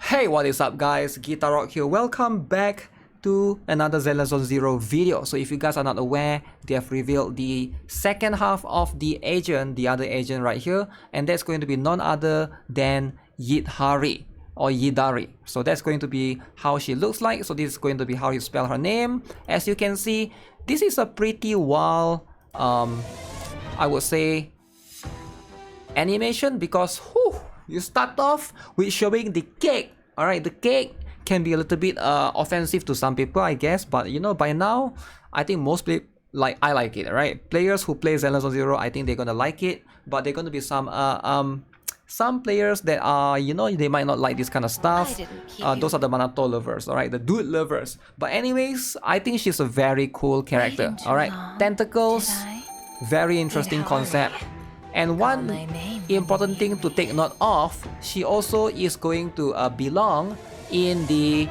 Hey, what is up guys? GuitarRock here. Welcome back to another Zenless on Zero video. So if you guys are not aware, they have revealed the second half of the agent, the other agent right here, and that's going to be none other than Yidhari or Yidhari. So that's going to be how she looks like. So this is going to be how you spell her name. As you can see, this is a pretty wild, I would say, animation because you start off with showing the cake. Alright, the cake can be a little bit offensive to some people, I guess, but you know, by now, I think most people, I like it, right? Players who play Zenless on Zero, I think they're gonna like it, but they're gonna be some players that are, you know, they might not like this kind of stuff. Those are the Manato lovers, alright, the dude lovers. But anyways, I think she's a very cool character, alright? Tentacles, very interesting concept. And one important thing to take note of, she also is going to belong in the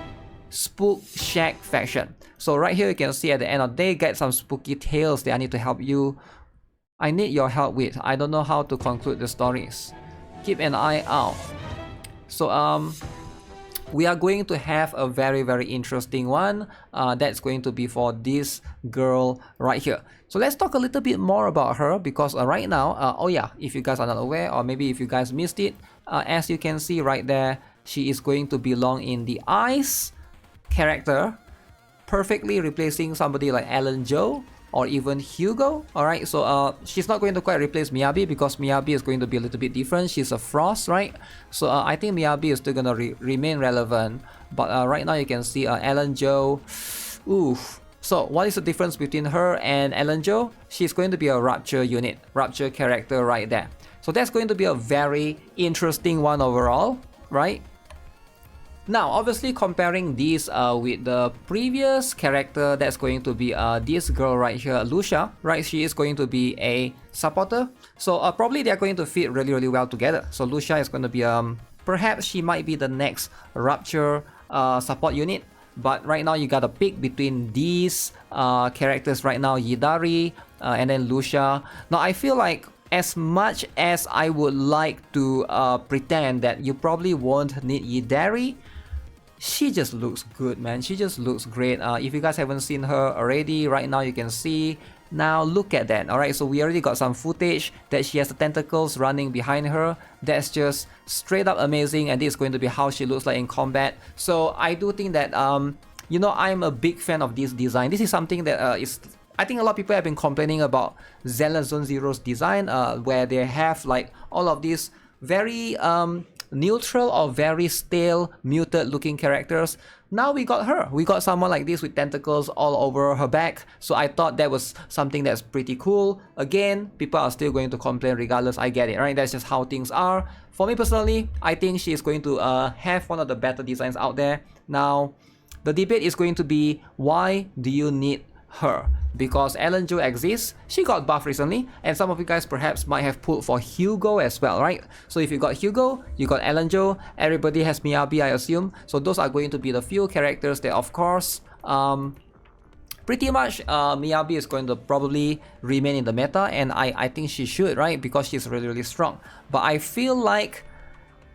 Spook Shack faction. So right here you can see at the end of the day, get some spooky tales that I need to help you. I need your help with. I don't know how to conclude the stories. Keep an eye out. So we are going to have a very interesting one that's going to be for this girl right here. So let's talk a little bit more about her because right now, oh yeah, if you guys are not aware or maybe if you guys missed it, as you can see right there, she is going to belong in the Ice character, perfectly replacing somebody like Alan Joe or even Hugo. Alright, so she's not going to quite replace Miyabi because Miyabi is going to be a little bit different. She's a Frost, right? So I think Miyabi is still gonna remain relevant, but right now you can see Alan Joe. Oof. So what is the difference between her and Alan Joe? She's going to be a Rapture unit, Rapture character right there. So that's going to be a very interesting one overall, right? Now, obviously comparing this with the previous character, that's going to be this girl right here, Lucia, right? She is going to be a supporter. So probably they're going to fit really well together. So Lucia is going to be, perhaps she might be the next Rapture support unit. But right now you gotta pick between these characters right now, Yidhari and then Lucia. Now I feel like as much as I would like to pretend that you probably won't need Yidhari, she just looks good, man. She just looks great. If you guys haven't seen her already, right now you can see. Now look at that. Alright, so we already got some footage that she has the tentacles running behind her. That's just straight up amazing, and this is going to be how she looks like in combat. So I do think that you know, I'm a big fan of this design. This is something that I think a lot of people have been complaining about Zenless Zone Zero's design, where they have like all of these very neutral or very stale, muted looking characters. Now we got her. We got someone like this with tentacles all over her back. So I thought that was something that's pretty cool. Again, people are still going to complain regardless. I get it, right? That's just how things are. For me personally, I think she is going to have one of the better designs out there. Now, the debate is going to be, why do you need her? Because Alan Joe exists, she got buffed recently, and some of you guys perhaps might have pulled for Hugo as well, right? So if you got Hugo, you got Alan Joe, everybody has Miyabi, I assume. So those are going to be the few characters that, of course, pretty much Miyabi is going to probably remain in the meta, and I think she should, right? Because she's really strong. But I feel like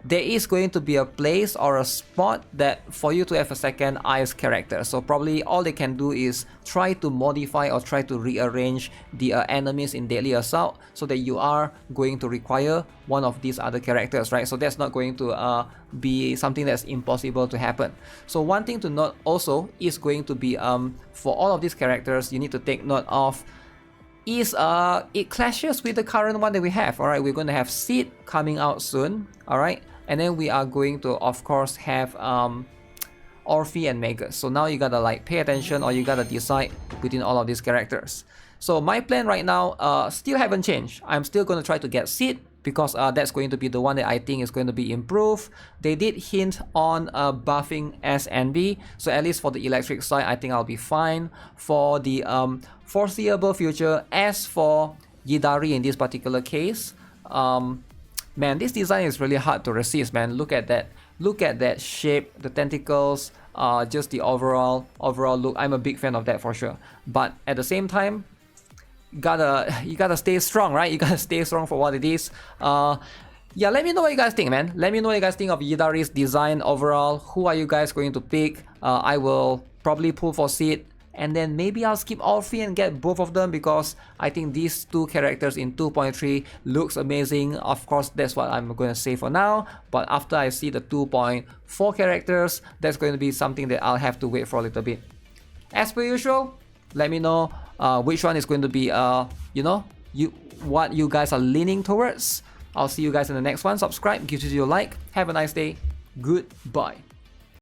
there is going to be a place or a spot that for you to have a second Ice character. So probably all they can do is try to modify or try to rearrange the enemies in Deadly Assault so that you are going to require one of these other characters, right? So that's not going to be something that's impossible to happen. So one thing to note also is going to be for all of these characters, you need to take note of is it clashes with the current one that we have. Alright, we're going to have Sid coming out soon, alright, and then we are going to of course have Orphe and Magus. So now you gotta like pay attention, or you gotta decide between all of these characters. So my plan right now still haven't changed. I'm still going to try to get Sid because that's going to be the one that I think is going to be improved. They did hint on buffing S and B, so at least for the electric side I think I'll be fine for the foreseeable future. As for Yidhari in this particular case, man, this design is really hard to resist, man. Look at that shape, the tentacles, just the overall look. I'm a big fan of that for sure, but at the same time, you gotta stay strong, right? You gotta stay strong for what it is. Yeah, let me know what you guys think, man. Let me know what you guys think of Yidhari's design overall. Who are you guys going to pick? I will probably pull for Sid, and then maybe I'll skip all three and get both of them because I think these two characters in 2.3 looks amazing. Of course, that's what I'm going to say for now, but after I see the 2.4 characters, that's going to be something that I'll have to wait for a little bit. As per usual, let me know which one is going to be, what you guys are leaning towards. I'll see you guys in the next one. Subscribe, give it your like. Have a nice day. Goodbye.